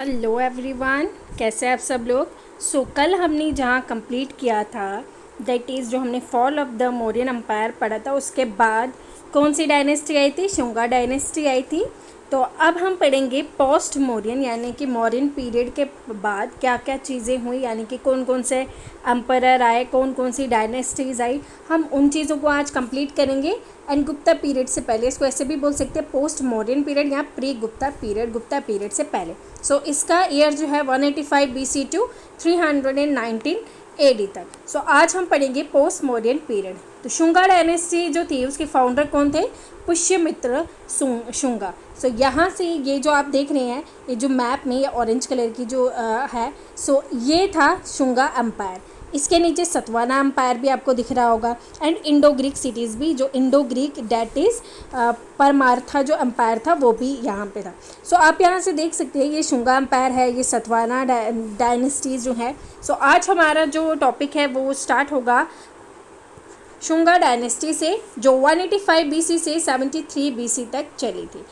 Hello everyone, कैसे हैं आप सब लोग। कल हमने जहाँ कंप्लीट किया था दैट इज़ जो हमने fall of the Mauryan empire पढ़ा था, उसके बाद कौन सी डायनेस्टी आई थी? शुंगा डायनेस्टी आई थी। तो अब हम पढ़ेंगे पोस्ट मौर्यन यानी कि मौर्यन पीरियड के बाद क्या क्या चीज़ें हुई, यानी कि कौन कौन से एम्परर आए, कौन कौन सी डायनेस्टीज़ आई। हम उन चीज़ों को आज कंप्लीट करेंगे। एंड गुप्ता पीरियड से पहले, इसको ऐसे भी बोल सकते हैं पोस्ट मौर्यन पीरियड या pre Gupta period, Gupta period से पहले। इसका ईयर जो है 185 BC टू 319 AD तक। आज हम पढ़ेंगे पोस्ट मौर्यन पीरियड। तो शुंगा डायनेस्टी जो थी उसके फाउंडर कौन थे? पुष्यमित्र शुंगा। यहाँ से ये जो आप देख रहे हैं, ये जो मैप में ये ऑरेंज कलर की जो है, ये था शुंगा एम्पायर। इसके नीचे सतवाना एम्पायर भी आपको दिख रहा होगा एंड इंडो ग्रीक सिटीज़ भी, जो इंडो ग्रीक डैट इज़ परमार्था जो एम्पायर था वो भी यहाँ पे था। आप यहाँ से देख सकते हैं ये शुंगा एम्पायर है, ये सतवाना डायनेस्टीज़ जो है। आज हमारा जो टॉपिक है वो स्टार्ट होगा शुंगा डायनेस्टी से, जो 185 BC से 73 BC तक चली थी।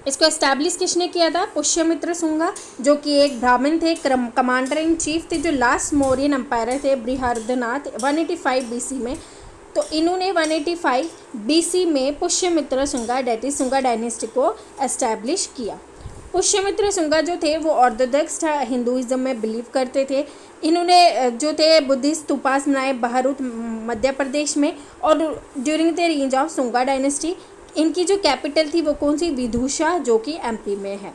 इसको एस्टैब्लिश किसने किया था? पुष्यमित्र शुंगा, जो कि एक ब्राह्मण थे, कमांडर इन चीफ थे, जो लास्ट मौर्यन एम्पायर थे बृहद्रनाथ 185 BC में। तो इन्होंने 185 BC में Pushyamitra Shunga that is Shunga dynasty को एस्टैब्लिश किया। पुष्यमित्र शुंगा जो थे वो ऑर्थोडॉक्स हिंदुइज्म में बिलीव करते थे। इन्होंने जो थे बुद्धिस्ट स्तूपास बनाए बहरुत मध्य प्रदेश में, और during the range of Shunga dynasty इनकी जो कैपिटल थी वो कौन सी? विदुषा, जो कि MP में है।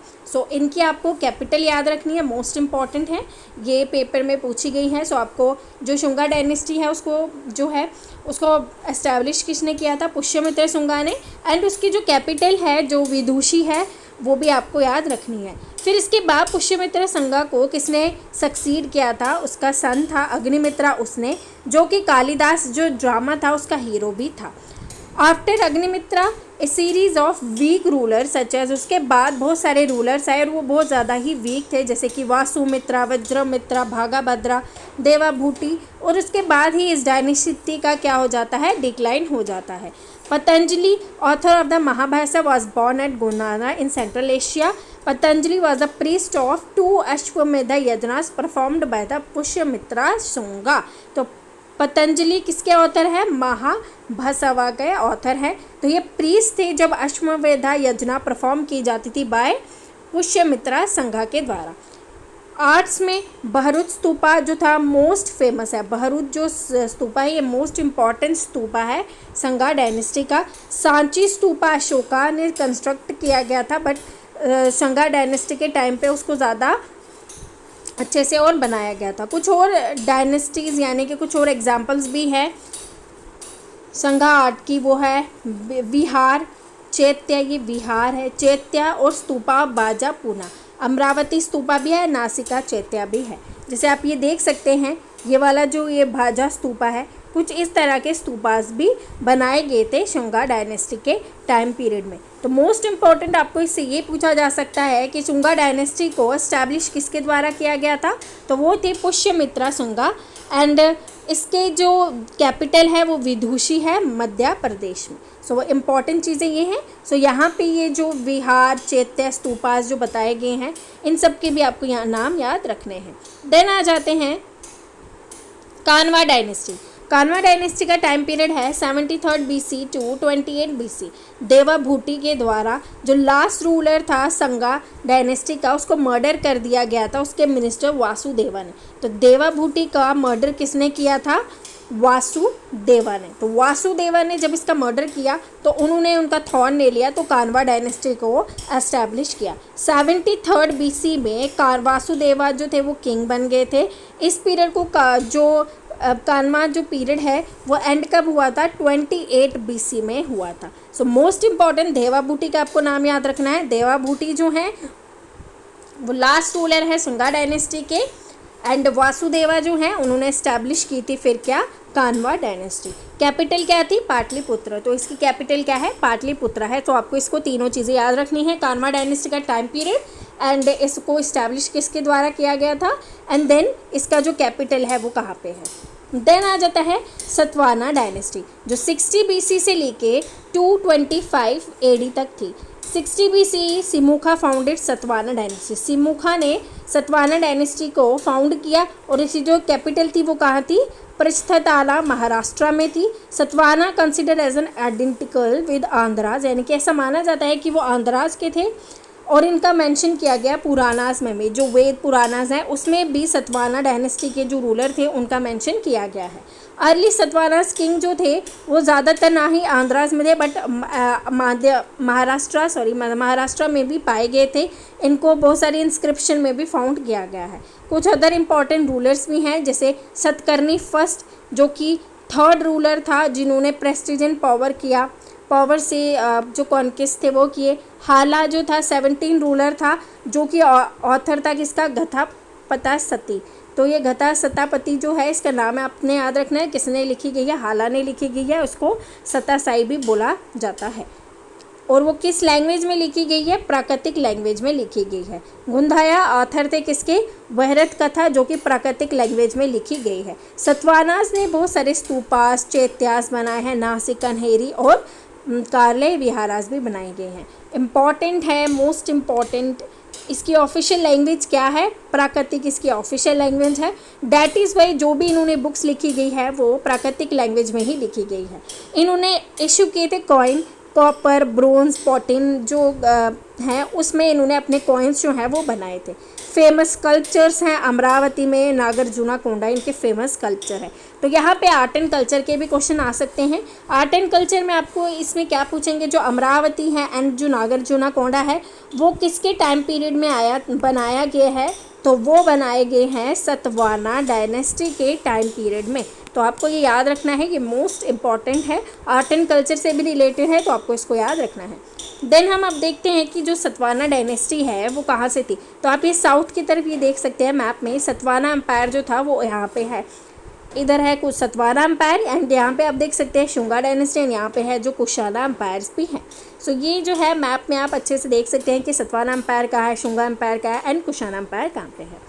इनकी आपको कैपिटल याद रखनी है, मोस्ट इम्पॉर्टेंट है, ये पेपर में पूछी गई है। आपको जो शुंगा डायनेस्टी है उसको एस्टैब्लिश किसने किया था? पुष्यमित्र शुंगा ने। एंड उसकी जो कैपिटल है जो विदुषी है वो भी आपको याद रखनी है। फिर इसके बाद पुष्यमित्र शुंगा को किसने सक्सीड किया था? उसका सन था अग्निमित्रा, उसने, जो कि कालिदास जो ड्रामा था उसका हीरो भी था। After Agnimitra a series of weak rulers such as, उसके बाद बहुत सारे रूलर्स आए और वो बहुत ज़्यादा ही वीक थे, जैसे कि वासुमित्रा, वज्रमित्रा, भागाभद्रा, देवाभूति। और उसके बाद ही इस डायनेस्टी का क्या हो जाता है? डिक्लाइन हो जाता है। Patanjali, author of the Mahabhashya, was born at Gunana in central Asia. Patanjali was a priest of 2 Ashvamedha yajnas performed by the Pushyamitra Shunga. तो पतंजलि किसके ऑथर है? महाभाष्य के ऑथर है। तो ये प्रीस्ट थे जब अश्वमेध यज्ञ परफॉर्म की जाती थी बाय पुष्यमित्रा शुंगा के द्वारा। आर्ट्स में बहरुत स्तूपा जो था मोस्ट फेमस है। बहरुत जो स्तूपा है ये मोस्ट इम्पॉर्टेंट स्तूपा है शुंगा डायनेस्टी का। सांची स्तूपा अशोका ने कंस्ट्रक्ट किया गया था, बट शुंगा डायनेस्टी के टाइम पे उसको ज़्यादा अच्छे से और बनाया गया था। कुछ और डायनेस्टीज़ यानी कि कुछ और एग्जांपल्स भी हैं शुंगा आर्ट की, वो है विहार, चैत्य, ये विहार है, चैत्य, और स्तूपा बाजा पूना। अमरावती स्तूपा भी है, नासिका चैत्य भी है। जैसे आप ये देख सकते हैं, ये वाला जो ये भाजा स्तूपा है, कुछ इस तरह के स्तूपास भी बनाए गए थे शुंगा डायनेस्टी के टाइम पीरियड में। तो मोस्ट इम्पॉर्टेंट आपको इससे ये पूछा जा सकता है कि शुंगा डायनेस्टी को एस्टैब्लिश किसके द्वारा किया गया था? तो वो थे पुष्यमित्रा शुंगा। एंड इसके जो कैपिटल है वो विदुषी है मध्य प्रदेश में। वो इम्पॉर्टेंट चीज़ें ये हैं। यहाँ पे ये जो विहार, चैत्य, स्तूपास जो बताए गए हैं, इन सब के भी आपको यहाँ नाम याद रखने हैं। देन आ जाते हैं कान्वा डायनेस्टी। कान्वा डायनेस्टी का टाइम पीरियड है 73 BC टू 28 BC। देवाभूति के द्वारा जो लास्ट रूलर था शुंगा डायनेस्टी का, उसको मर्डर कर दिया गया था उसके मिनिस्टर वासुदेवा ने। तो देवाभूति का मर्डर किसने किया था? वासुदेवा ने। तो वासुदेवा ने जब इसका मर्डर किया तो उन्होंने उनका थ्रोन ले लिया, तो कान्वा डायनेस्टी को एस्टैब्लिश किया। 73 BC में वासुदेवा जो थे वो किंग बन गए थे। इस पीरियड को जो कान्वा जो पीरियड है वो एंड कब हुआ था? 28 BC में हुआ था। मोस्ट इम्पॉर्टेंट देवाभूति का आपको नाम याद रखना है। देवाभूति जो है वो लास्ट रूलर है शुंगा डायनेस्टी के। एंड वासुदेवा जो है उन्होंने एस्टैब्लिश की थी फिर क्या? Canva dynasty. कैपिटल क्या थी? पाटलिपुत्र। तो इसकी कैपिटल क्या है? पाटलिपुत्र है। तो आपको इसको तीनों चीज़ें याद रखनी है। कान्वा डायनेस्टी का टाइम पीरियड, एंड इसको इस्टेब्लिश किसके द्वारा किया गया था, एंड देन इसका जो कैपिटल है वो कहाँ पे है। देन आ जाता है सतवाना डायनेस्टी, जो 60 BC से लेके 225 AD तक थी। 60 BC सिमुखा फाउंडेड सतवाना डायनेस्टी। सिमुखा ने सतवाना डायनेस्टी को फाउंड किया और इसकी जो कैपिटल थी वो कहाँ थी? प्रस्थताला, महाराष्ट्र में थी। Satavahana consider as an identical with Andhras, यानी कि ऐसा माना जाता है कि वो आंध्राज के थे। और इनका मेंशन किया गया पुरानास में भी, जो वेद पुरानास हैं उसमें भी सतवाना डायनेस्टी के जो रूलर थे उनका मेंशन किया गया है। अर्ली सतवानास किंग जो थे वो ज़्यादातर ना ही आंध्रास में थे बट महाराष्ट्र में भी पाए गए थे। इनको बहुत सारी इंस्क्रिप्शन में भी फाउंड किया गया है। कुछ अदर इम्पॉर्टेंट रूलर्स भी हैं, जैसे सतकर्णी फर्स्ट जो कि थर्ड रूलर था जिन्होंने प्रेस्टीज एंड पावर से जो कॉन्किस्ट थे वो किए। हाला जो था 17 रूलर था, जो कि ऑथर था किसका? घथापता सती। तो ये घथा सतापति जो है इसका नाम है आपने याद रखना है, किसने लिखी गई है? हाला ने लिखी गई है। उसको सतासाई भी बोला जाता है। और वो किस लैंग्वेज में लिखी गई है? प्राकृतिक लैंग्वेज में लिखी गई है। गुंधाया ऑथर थे किसके? वहरत कथा, जो कि प्राकृतिक लैंग्वेज में लिखी गई है। सतवानास ने बहुत सारे स्तूपास, चैत्यास बनाए हैं, नासिक, कन्हेरी और कार्ले विहारास भी बनाए गए हैं। इम्पॉर्टेंट है, मोस्ट इम्पॉर्टेंट, इसकी ऑफिशियल लैंग्वेज क्या है? प्राकृतिक इसकी ऑफिशियल लैंग्वेज है। डैट इज़ वाई जो भी इन्होंने बुक्स लिखी गई है वो प्राकृतिक लैंग्वेज में ही लिखी गई है। इन्होंने इशू किए थे कॉइन, कॉपर, ब्रोंज, पॉटिन जो हैं उसमें इन्होंने अपने कॉइन्स जो हैं वो बनाए थे। फेमस कल्चर्स हैं अमरावती में, नागार्जुना कोंडा इनके फेमस कल्चर है। तो यहाँ पे आर्ट एंड कल्चर के भी क्वेश्चन आ सकते हैं। आर्ट एंड कल्चर में आपको इसमें क्या पूछेंगे? जो अमरावती है एंड जो नागार्जुना कोंडा है वो किसके टाइम पीरियड में बनाया गया है? तो वो बनाए गए हैं सतवाना डायनेस्टी के टाइम पीरियड में। तो आपको ये याद रखना है कि मोस्ट इम्पॉर्टेंट है, आर्ट एंड कल्चर से भी रिलेटेड है, तो आपको इसको याद रखना है। देन हम अब देखते हैं कि जो सतवाना डायनेस्टी है वो कहाँ से थी। तो आप ये साउथ की तरफ ये देख सकते हैं मैप में, सतवाना एम्पायर जो था वो यहाँ पे है। इधर है कुछ सतवाना एम्पायर एंड यहाँ पे आप देख सकते हैं शुंगा डायनेस्टी एंड यहाँ पे है जो कुशाना एम्पायर्स भी हैं। सो ये जो है मैप में आप अच्छे से देख सकते हैं कि सतवाना एम्पायर कहाँ है, शुंगा एम्पायर कहाँ है एंड कुशाना एम्पायर कहाँ पे है।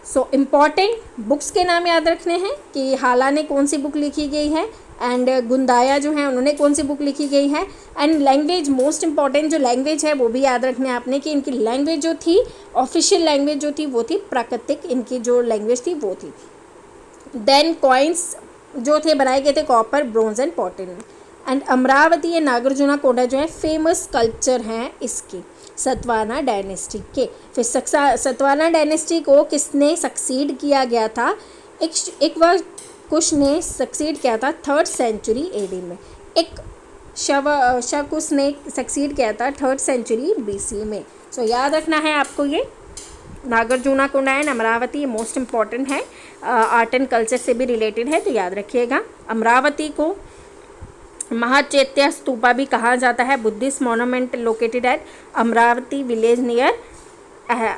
सो इम्पॉर्टेंट बुक्स के नाम याद रखने हैं कि हाला ने कौन सी बुक लिखी गई है एंड गुंदाया जो है उन्होंने कौन सी बुक लिखी गई है। एंड लैंग्वेज, मोस्ट इंपॉर्टेंट जो लैंग्वेज है वो भी याद रखने हैं आपने कि इनकी लैंग्वेज जो थी, ऑफिशियल लैंग्वेज जो थी वो थी प्राकृतिक, इनकी जो लैंग्वेज थी वो थी। देन कॉइन्स जो थे बनाए गए थे copper, bronze and potin. And Amaravati या नागार्जुना कोंडा जो है फेमस कल्चर हैं इसकी सतवाना डायनेस्टी के। फिर सतवाना डायनेस्टी को किसने सक्सीड किया गया था? एक बार कुश ने सक्सीड किया था 3rd सेंचुरी AD में। एक शकुस ने सक्सीड किया था 3rd सेंचुरी BC में। सो याद रखना है आपको ये नागार्जुना कोंडा एंड अमरावती, ये मोस्ट इम्पॉर्टेंट है, आर्ट एंड कल्चर से भी रिलेटेड है, तो याद रखिएगा। अमरावती को महाचैत्य स्तूपा भी कहा जाता है। Buddhist monument located at Amaravati village near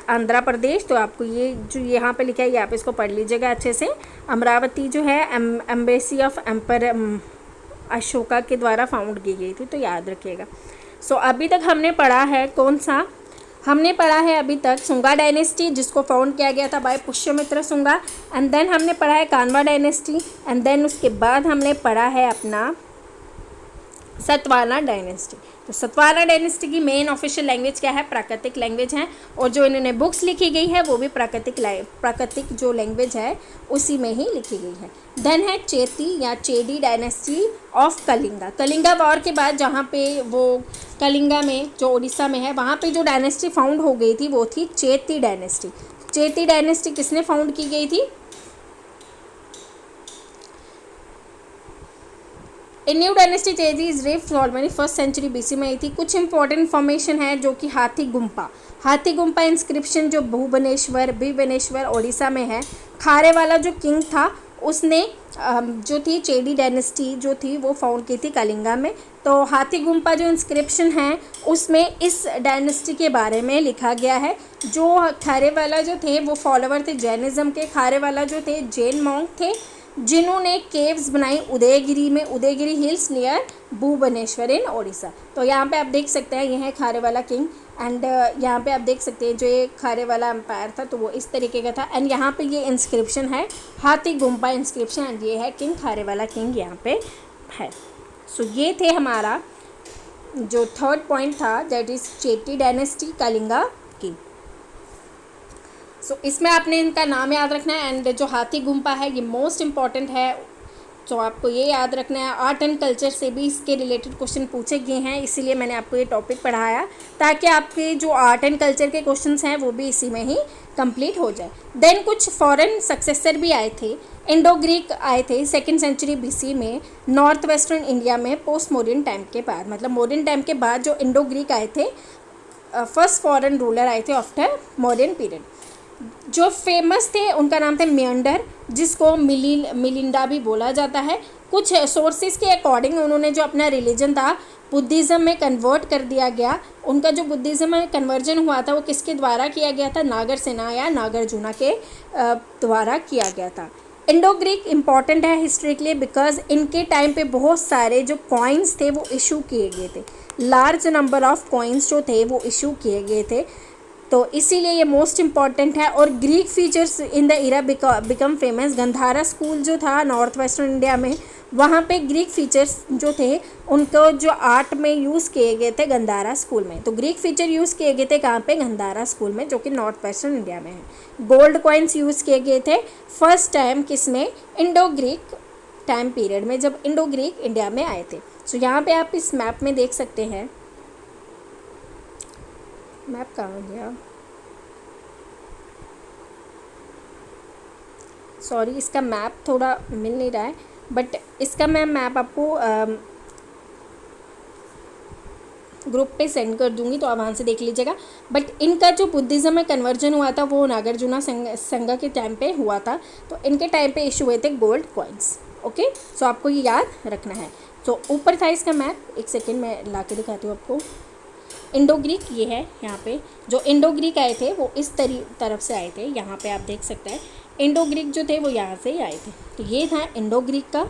Andhra Pradesh. तो आपको ये जो यहाँ पे लिखा है ये आप इसको पढ़ लीजिएगा अच्छे से। अमरावती जो है एम्बेसी ऑफ एम्पर अशोका के द्वारा फाउंड की गई थी, तो याद रखिएगा। सो अभी तक हमने पढ़ा है कौन सा? हमने पढ़ा है अभी तक शुंगा डायनेस्टी जिसको फाउंड किया गया था by Pushyamitra Shunga. And then हमने पढ़ा है कान्वा डायनेस्टी एंड देन उसके बाद हमने पढ़ा है अपना सतवाना डायनेस्टी। तो सतवाना डायनेस्टी की मेन ऑफिशियल लैंग्वेज क्या है? प्राकृतिक लैंग्वेज है। और जो इन्होंने बुक्स लिखी गई है वो भी प्राकृतिक जो लैंग्वेज है उसी में ही लिखी गई है। देन है चेती या Chedi dynasty of Kalinga. Kalinga war के बाद जहाँ पे वो कलिंगा में जो उड़ीसा में है वहाँ पे जो डायनेस्टी फाउंड हो गई थी वो थी चेती डायनेस्टी। चेती डायनेस्टी किसने फाउंड की गई थी? A new dynasty Chedi is rift already 1st century BC में आई थी। कुछ इंपॉर्टेंट इन्फॉर्मेशन है जो कि हाथी गुम्पा इंस्क्रिप्शन जो भुवनेश्वर ओडिशा में है। खारे वाला जो किंग था उसने जो थी चेदी डायनेस्टी जो थी वो फाउंड की थी कलिंगा में। तो हाथी गुम्पा जो इंस्क्रिप्शन है उसमें इस डायनेस्टी के बारे में लिखा गया है। जो खारे वाला जो थे वो फॉलोवर थे जैनिज़्म के। खारे वाला जो थे जैन मॉन्क थे जिन्होंने केव्स बनाई उदयगिरी में, उदयगिरी हिल्स नियर भुवनेश्वर इन ओडिशा। तो यहाँ पे आप देख सकते हैं ये है खारे वाला किंग। एंड यहाँ पे आप देख सकते हैं जो ये खारे वाला एम्पायर था तो वो इस तरीके का था। एंड यहाँ पे ये इंस्क्रिप्शन है हाथी गुम्पा इंस्क्रिप्शन, एंड ये है किंग खारे वाला किंग यहाँ पे है। सो ये थे हमारा जो थर्ड पॉइंट था, that is Cheti dynasty Kalinga की। सो इसमें आपने इनका नाम याद रखना है। एंड जो हाथी गुम्पा है ये मोस्ट इम्पॉर्टेंट है, तो आपको ये याद रखना है। आर्ट एंड कल्चर से भी इसके रिलेटेड क्वेश्चन पूछे गए हैं, इसीलिए मैंने आपको ये टॉपिक पढ़ाया ताकि आपके जो आर्ट एंड कल्चर के क्वेश्चंस हैं वो भी इसी में ही कंप्लीट हो जाए। देन कुछ फॉरेन सक्सेसर भी आए थे, इंडो ग्रीक आए थे 2nd सेंचुरी BC में नॉर्थ वेस्टर्न इंडिया में पोस्ट मॉडर्न टाइम के बाद, मतलब मॉडर्न टाइम के बाद जो इंडो ग्रीक आए थे, फर्स्ट फॉरेन रूलर आए थे आफ्टर मॉडर्न पीरियड। जो फेमस थे उनका नाम था मेंडर, जिसको मिलिंडा भी बोला जाता है। कुछ सोर्सेज के अकॉर्डिंग उन्होंने जो अपना रिलीजन था बुद्धिज़्म में कन्वर्ट कर दिया गया। उनका जो बुद्धिज़्म में कन्वर्जन हुआ था वो किसके द्वारा किया गया था? नागार्जुना या नागार्जुना के द्वारा किया गया था। इंडो ग्रीक इम्पॉर्टेंट है हिस्ट्री के लिए बिकॉज इनके टाइम पे बहुत सारे जो कॉइन्स थे वो इशू किए गए थे, लार्ज नंबर ऑफ कॉइन्स जो थे वो इशू किए गए थे, तो इसीलिए ये मोस्ट इम्पॉर्टेंट है। और Greek features in the era become famous. Gandhara school जो था नॉर्थ वेस्टर्न इंडिया में, वहाँ पे ग्रीक फीचर्स जो थे उनको जो आर्ट में यूज़ किए गए थे गंधारा स्कूल में। तो ग्रीक फीचर यूज़ किए गए थे कहाँ पे? गंधारा स्कूल में, जो कि नॉर्थ वेस्टर्न इंडिया में है। गोल्ड कॉइन्स यूज़ किए गए थे फर्स्ट टाइम किसमें? इंडो ग्रीक टाइम पीरियड में, जब इंडो ग्रीक इंडिया में आए थे। सो यहाँ पे आप इस मैप में देख सकते हैं, मैप कहाँ हो गया, सॉरी इसका मैप थोड़ा मिल नहीं रहा है, बट इसका मैं मैप आपको ग्रुप पे सेंड कर दूंगी तो आप वहाँ से देख लीजिएगा। बट इनका जो बुद्धिज़्म में कन्वर्जन हुआ था वो नागार्जुना संगा के टाइम पे हुआ था, तो इनके टाइम पे इशू हुए थे गोल्ड कॉइन्स। ओके, सो आपको ये याद रखना है। तो ऊपर था इसका मैप, एक सेकेंड मैं ला के दिखाती हूँ आपको। इंडो ग्रीक ये है, यहाँ पे जो इंडो ग्रीक आए थे वो इस तरफ से आए थे, यहाँ पे आप देख सकते हैं इंडो ग्रीक जो थे वो यहाँ से ही आए थे। तो ये था इंडो ग्रीक का।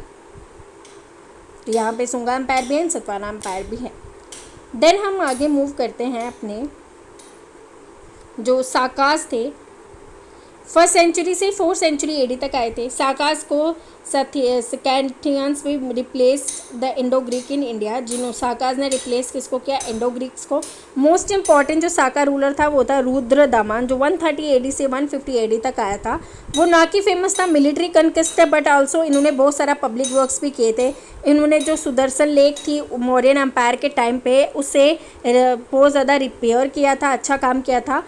तो यहाँ पे सुंगा एम्पायर भी है, सतवाना एम्पायर भी है। देन हम आगे मूव करते हैं अपने जो साकास थे, 1st सेंचुरी से 4th सेंचुरी AD तक आए थे। साकास को सैकाथियंस भी replace the Indo Greek in India, जिन्होंने साकास ने रिप्लेस किसको किया? इंडो ग्रीक्स को। मोस्ट इंपॉर्टेंट जो साका रूलर था वो था रुद्र दामन, जो 130 AD से 150 AD तक आया था। वो ना कि फेमस था मिलिट्री कनक्वेस्ट है, बट ऑल्सो इन्होंने बहुत सारा पब्लिक वर्क्स भी किए थे। इन्होंने जो सुदर्शन लेक थी मौर्यन एम्पायर के टाइम पे उसे बहुत ज़्यादा रिपेयर किया था, अच्छा काम किया था।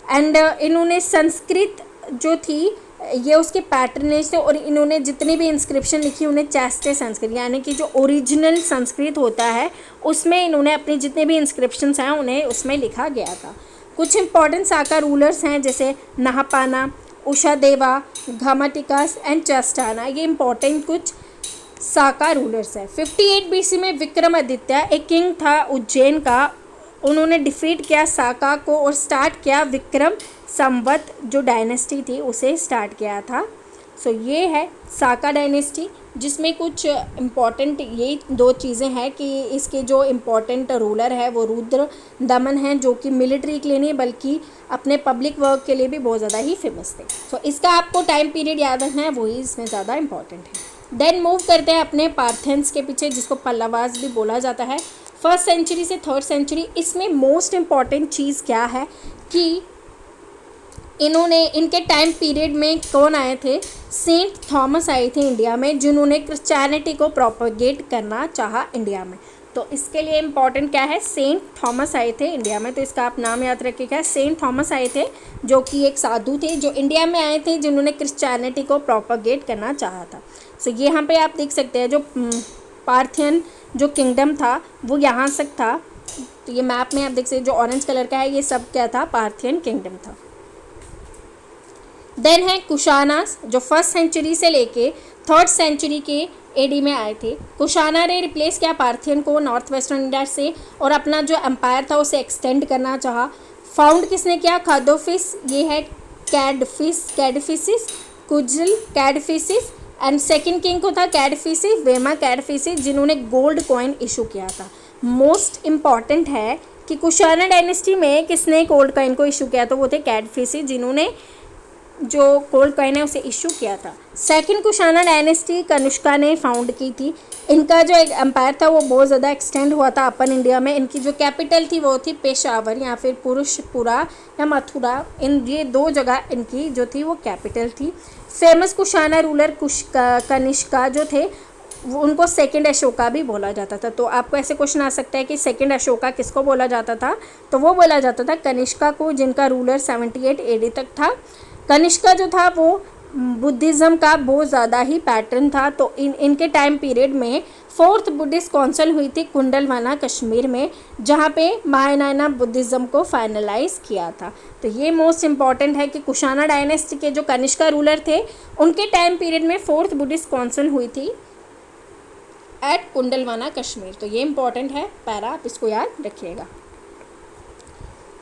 एंड इन्होंने संस्कृत जो थी ये उसके पैटर्नेज थे, और इन्होंने जितनी भी इंस्क्रिप्शन लिखी उन्हें चैस्टे संस्कृत यानी कि जो ओरिजिनल संस्कृत होता है उसमें इन्होंने अपनी जितने भी इंस्क्रिप्शंस हैं उन्हें उसमें लिखा गया था। कुछ इंपॉर्टेंट साका रूलर्स हैं जैसे नहापाना, उषादेवा, घामाटिकास एंड चस्टाना, ये इंपॉर्टेंट कुछ साका रूलर्स हैं। 58 BC में विक्रमादित्य एक किंग था उज्जैन का, उन्होंने डिफीट किया साका को और स्टार्ट किया विक्रम संवत जो डायनेस्टी थी उसे स्टार्ट किया था। सो ये है साका डायनेस्टी, जिसमें कुछ इम्पॉर्टेंट ये दो चीज़ें हैं कि इसके जो इम्पॉर्टेंट रूलर है वो रुद्र दमन हैं, जो कि मिलिट्री के लिए नहीं बल्कि अपने पब्लिक वर्क के लिए भी बहुत ज़्यादा ही फेमस थे। सो इसका आपको टाइम पीरियड याद रखना है, वही इसमें ज़्यादा इंपॉर्टेंट है। देन मूव करते हैं अपने पार्थेंस के पीछे, जिसको पल्लवास भी बोला जाता है। 1st सेंचुरी से 3rd सेंचुरी, इसमें मोस्ट इम्पॉर्टेंट चीज़ क्या है कि इन्होंने इनके टाइम पीरियड में कौन आए थे? सेंट थॉमस आए थे इंडिया में, जिन्होंने क्रिश्चियनिटी को प्रोपोगेट करना चाहा इंडिया में। तो इसके लिए इम्पॉर्टेंट क्या है? सेंट थॉमस आए थे इंडिया में, तो इसका आप नाम याद रखिएगा। सेंट थॉमस आए थे जो कि एक साधु थे जो इंडिया में आए थे, जिन्होंने क्रिश्चियनिटी को प्रोपोगेट करना चाहा था। सो ये यहाँ पे आप देख सकते हैं जो पार्थियन जो किंगडम था वो यहाँ तक था। तो ये मैप में आप देख सकते हैं जो ऑरेंज कलर का है ये सब क्या था? पार्थियन किंगडम था। देन है कुशानास, जो 1st सेंचुरी से लेके 3rd सेंचुरी के AD में आए थे। कुशाना ने रिप्लेस किया पार्थियन को नॉर्थ वेस्टर्न इंडिया से और अपना जो एम्पायर था उसे एक्सटेंड करना चाहा। फाउंड किसने किया? खादोफिस, ये है कैडफिसिस, कुजल कैडफिसिस, एंड सेकंड किंग को था कैडफिसिस, वेमा कैडफिसिस, जिन्होंने गोल्ड कॉइन इशू किया था। मोस्ट इम्पॉर्टेंट है कि कुशाना डायनेस्टी में किसने गोल्ड कॉइन को इशू किया, तो वो थे कैडफिसी, जिन्होंने जो गोल्ड कॉइन है उसे इशू किया था। सेकंड कुशाना डायनेस्टी कनिष्का ने फाउंड की थी। इनका जो एक एम्पायर था वो बहुत ज़्यादा एक्सटेंड हुआ था अपन इंडिया में। इनकी जो कैपिटल थी वो थी पेशावर या फिर पुरुषपुरा या मथुरा, इन ये 2 जगह इनकी जो थी वो कैपिटल थी। फेमस कुशाना रूलर कनिष्का जो थे वो उनको सेकंड अशोका भी बोला जाता था। तो आपको ऐसे क्वेश्चन आ सकता है कि सेकंड अशोका किसको बोला जाता था, तो वो बोला जाता था कनिष्का को, जिनका रूलर 78 AD तक था। कनिष्का जो था वो बुद्धिज़्म का बहुत ज़्यादा ही पैटर्न था। तो इनके टाइम पीरियड में 4th बुद्धिस्ट काउंसिल हुई थी कुंडलवाना कश्मीर में, जहाँ पे महायाना बुद्धिज़्म को फाइनलाइज किया था। तो ये मोस्ट इम्पॉर्टेंट है कि कुशाना डायनेस्टी के जो कनिष्का रूलर थे उनके टाइम पीरियड में 4th बुद्धिस्ट काउंसिल हुई थी एट कुंडलवाना कश्मीर। तो ये इंपॉर्टेंट है पैरा, आप इसको याद रखिएगा।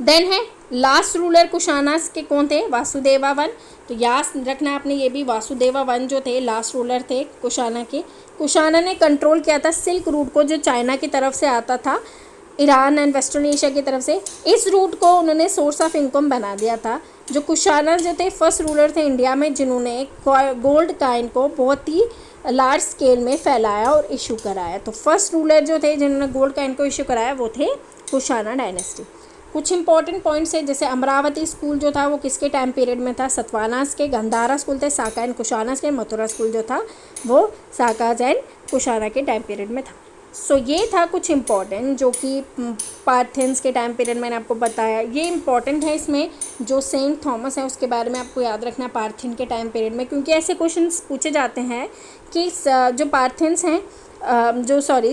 देन है लास्ट रूलर कुशानास के कौन थे, वासुदेवा वन। तो याद रखना आपने ये भी, वासुदेवा वन जो थे लास्ट रूलर थे कुशाना के। कुशाना ने कंट्रोल किया था सिल्क रूट को, जो चाइना की तरफ से आता था, ईरान एंड वेस्टर्न एशिया की तरफ से। इस रूट को उन्होंने सोर्स ऑफ इनकम बना दिया था। जो कुशाना जो थे फर्स्ट रूलर थे इंडिया में जिन्होंने गोल्ड कॉइन को बहुत ही लार्ज स्केल में फैलाया और इशू कराया। तो फर्स्ट रूलर जो थे जिन्होंने गोल्ड कॉइन को इशू कराया वो थे कुशाना डायनेस्टी। कुछ इंपॉर्टेंट पॉइंट्स है, जैसे अमरावती स्कूल जो था वो किसके टाइम पीरियड में था, सतवानास के। गंधारा स्कूल थे साका एंड कुशानास के। मथुरा स्कूल जो था वो साकाज एंड कुशाना के टाइम पीरियड में था। सो ये था कुछ इम्पॉर्टेंट जो कि पार्थियंस के टाइम पीरियड मैंने आपको बताया। ये इम्पॉर्टेंट है, इसमें जो सेंट थॉमस है उसके बारे में आपको याद रखना पार्थियन के टाइम पीरियड में, क्योंकि ऐसे क्वेश्चंस पूछे जाते हैं कि जो पार्थियंस हैं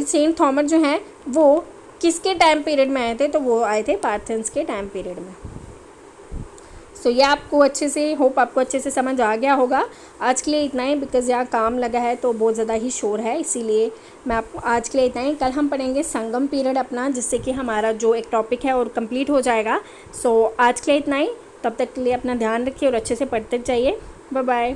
सेंट थॉमस जो हैं वो किसके टाइम पीरियड में आए थे, तो वो आए थे पार्थियंस के टाइम पीरियड में। सो ये आपको अच्छे से, होप आपको अच्छे से समझ आ गया होगा। आज के लिए इतना ही, बिकॉज़ यहाँ काम लगा है तो बहुत ज़्यादा ही शोर है, इसीलिए मैं आपको आज के लिए इतना ही। कल हम पढ़ेंगे संगम पीरियड अपना, जिससे कि हमारा जो एक टॉपिक है और कंप्लीट हो जाएगा। सो आज के लिए इतना ही, तब तक के लिए अपना ध्यान रखिए और अच्छे से पढ़ते जाइए। Bye bye.